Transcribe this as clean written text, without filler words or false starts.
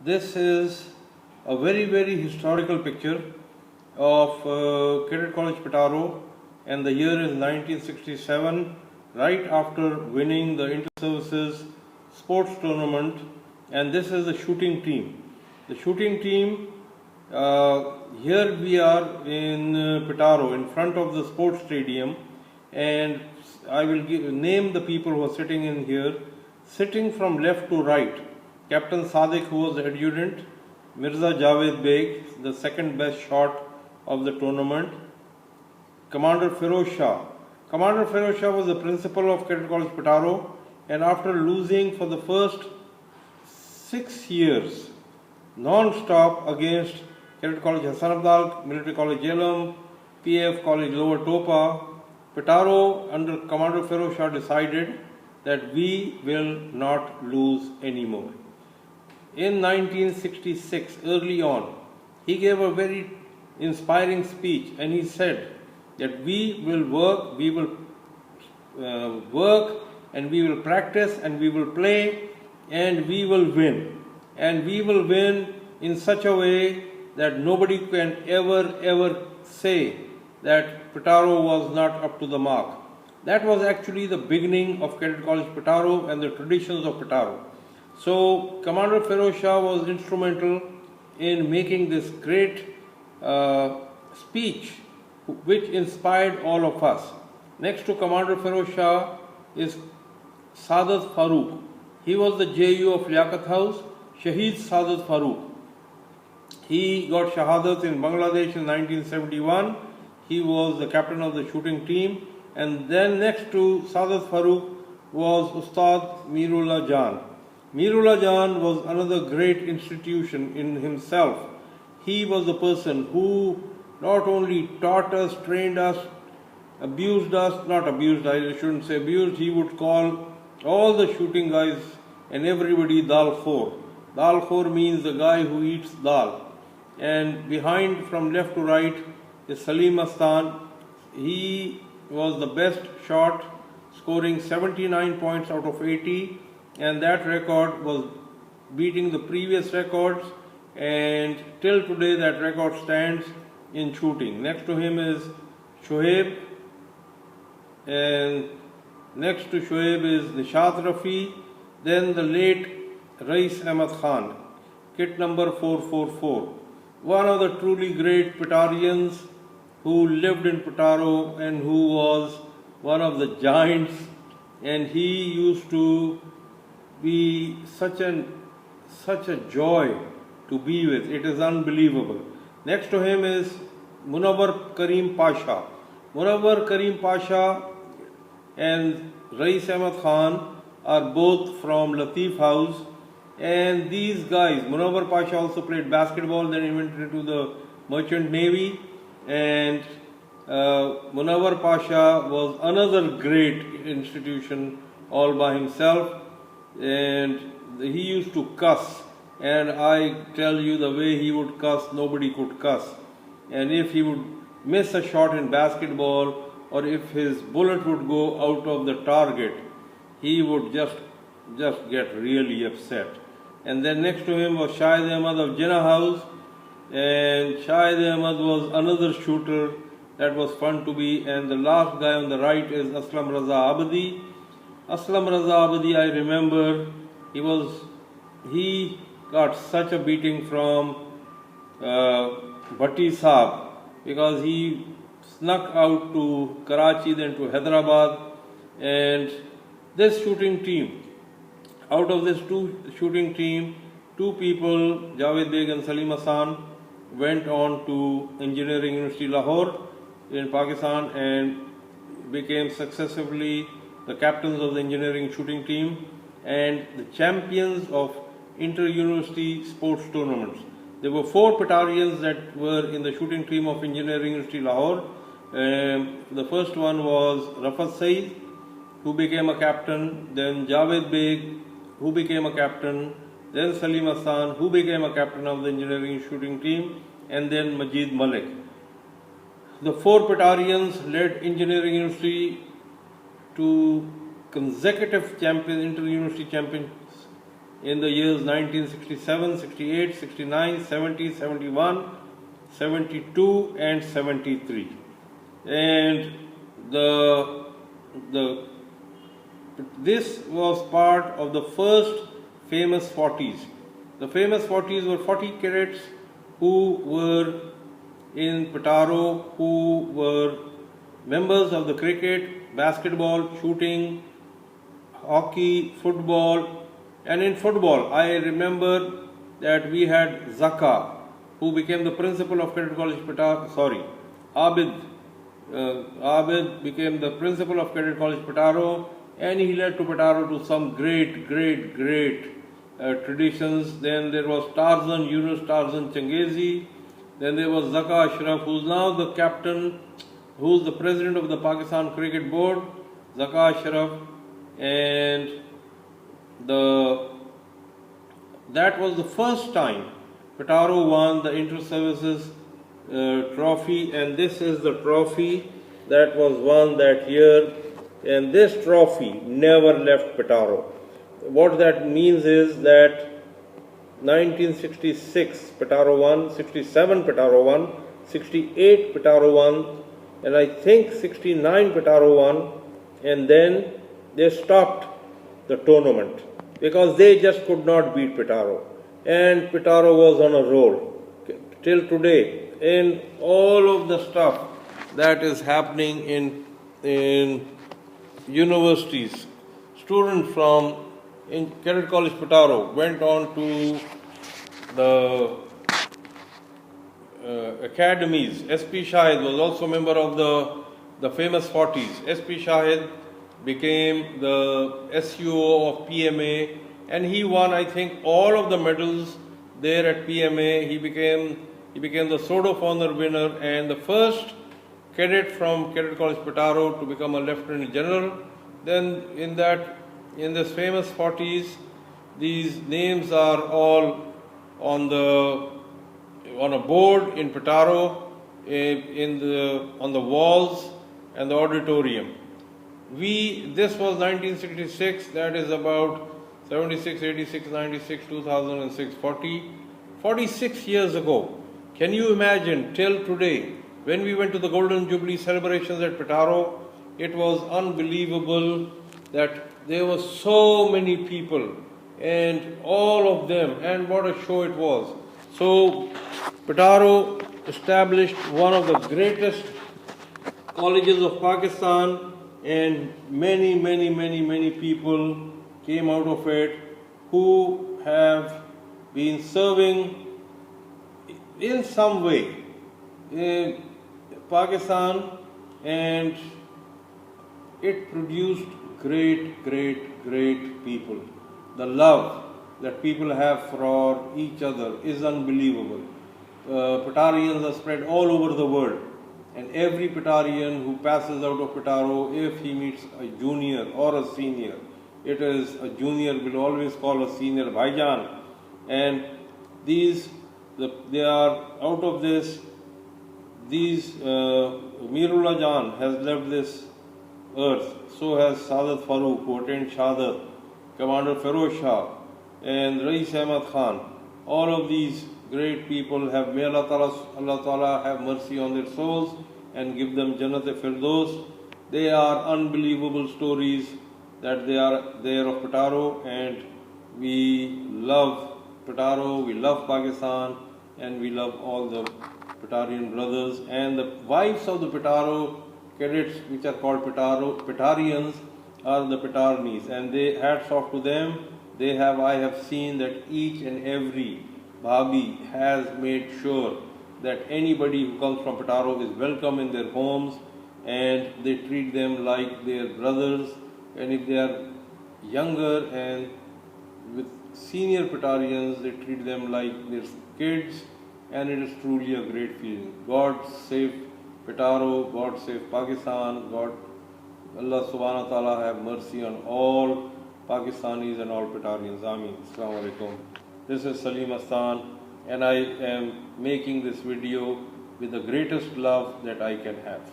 This is a very historical picture of Cadet College Petaro, and the year is 1967, right after winning the Inter-Services sports tournament. And this is the shooting team. The shooting team, here we are in Petaro, in front of the sports stadium, and I will name the people who are sitting in here. Sitting from left to right, Captain Sadiq, who was the adjutant, Mirza Javed Beg, the second best shot of the tournament, Commander Feroz Shah. Commander Feroz Shah was the principal of Cadet College Petaro, and after losing for the first 6 years non-stop against Cadet College Hassan Abdal, Military College Jhelum, PF College Lower Topa, Petaro under Commander Feroz Shah decided that we will not lose anymore. In 1966, early on, he gave a very inspiring speech, and he said that we will work and we will practice and we will play and we will win. And we will win in such a way that nobody can ever say that Petaro was not up to the mark. That was actually the beginning of Cadet College Petaro and the traditions of Petaro. So Commander Feroz Shah was instrumental in making this great speech which inspired all of us. Next to Commander Feroz Shah is Saadat Farooq. He was the JU of Liaquat House, Shaheed Saadat Farooq. He got Shahadat in Bangladesh in 1971. He was the captain of the shooting team. And then next to Saadat Farooq was Ustad Mirullah Jan. Mirullah Jan was another great institution in himself. He was the person who not only taught us, trained us, abused us, not abused, I shouldn't say abused, he would call all the shooting guys and everybody Dal Khor. Dal Khor means the guy who eats dal. And behind, from left to right, is Salim Astan. He was the best shot, scoring 79 points out of 80, and that record was beating the previous records, and till today that record stands in shooting. Next to him is Shoaib, and next to Shoaib is Nishat Rafi, then the late Rais Ahmad Khan, kit number 444. One of the truly great Petarians who lived in Petaro and who was one of the giants, and he used to be such a joy to be with. It is unbelievable. Next to him is Munawwar Karim Pasha. Munawwar Karim Pasha and Rais Ahmad Khan are both from Latif House, and these guys, Munawwar Pasha also played basketball, then he went into the Merchant Navy, and Munawwar Pasha was another great institution all by himself, and he used to cuss, and I tell you, the way he would cuss, nobody could cuss. And if he would miss a shot in basketball, or if his bullet would go out of the target, he would just get really upset. And then next to him was Shahid Ahmad of Jinnah House, and Shahid Ahmad was another shooter that was fun to be. And the last guy on the right is Aslam Raza Abadi. Aslam Raza Abadi, I remember, he got such a beating from Bhatti Saab, because he snuck out to Karachi, then to Hyderabad. And this shooting team, out of this shooting team, two people, Javed Beg and Salim Hassan, went on to Engineering University Lahore in Pakistan and became successively the captains of the engineering shooting team and the champions of inter-university sports tournaments. There were 4 Petarians that were in the shooting team of Engineering University Lahore. The first one was Rafat Saeed, who became a captain, then Javed Beg, who became a captain, then Salim Hassan, who became a captain of the engineering shooting team, and then Majid Malik. The 4 Petarians led Engineering University to consecutive inter-university champions in the years 1967, 68, 69, 70, 71, 72 and 73. And this was part of the first famous 40s. The famous 40s were 40 cadets who were in Petaro, who were members of the cricket, basketball, shooting, hockey, football. And in football, I remember that we had Zaka, who became the principal of Cadet College Petaro, Abid became the principal of Cadet College Petaro, and he led to Petaro to some great traditions. Then there was Tarzan, Yunus Tarzan Changezi. Then there was Zaka Ashraf, who's now the captain, who's the president of the Pakistan Cricket Board, Zaka Ashraf. And that was the first time Petaro won the Inter-Services trophy, and this is the trophy that was won that year. And this trophy never left Petaro. What that means is that 1966 Petaro won, 67 Petaro won, 68 Petaro won, and I think 69 Petaro won, and then they stopped the tournament because they just could not beat Petaro. And Petaro was on a roll till today. In all of the stuff that is happening in universities, students from in Cadet College Petaro went on to the academies. S.P. Shahid was also a member of the famous 40s. S.P. Shahid became the SUO of PMA, and he won, I think, all of the medals there at PMA. He became the Sword of Honor winner and the first cadet from Cadet College Petaro to become a Lieutenant General. Then in this famous 40s, these names are all on a board in Petaro, on the walls and the auditorium. This was 1966, that is about 76, 86, 96, 2006, 46 years ago. Can you imagine till today, when we went to the Golden Jubilee celebrations at Petaro, it was unbelievable that there were so many people and all of them, and what a show it was. So Petaro established one of the greatest colleges of Pakistan, and many people came out of it who have been serving in some way in Pakistan, and it produced great people. The love that people have for each other is unbelievable. Petarians are spread all over the world, and every Petarian who passes out of Petaro, if he meets a junior or a senior, it is a junior will always call a senior Bhaijan. And they are out of this. Mirullah Jan has left this earth. So has Saadat Farooq, who attained Shahadat, Commander Feroz Shah, and Rais Ahmad Khan. All of these great people have, may Allah Ta'ala have mercy on their souls and give them Jannat-e-Firdaus. They are unbelievable stories that they are there of Petaro, and we love Petaro, we love Pakistan, and we love all the Petarian brothers and the wives of the Petaro cadets, which are called Petarians, are the Petarnis, and they, hats off to them. I have seen that each and every Bhabi has made sure that anybody who comes from Petaro is welcome in their homes, and they treat them like their brothers, and if they are younger and with senior Petarians, they treat them like their kids, and it is truly a great feeling. God save Petaro, God save Pakistan, Allah subhanahu wa ta'ala have mercy on all Pakistanis and all Petarians. Ameen. Assalamu alaikum. This is Salim Astan, and I am making this video with the greatest love that I can have.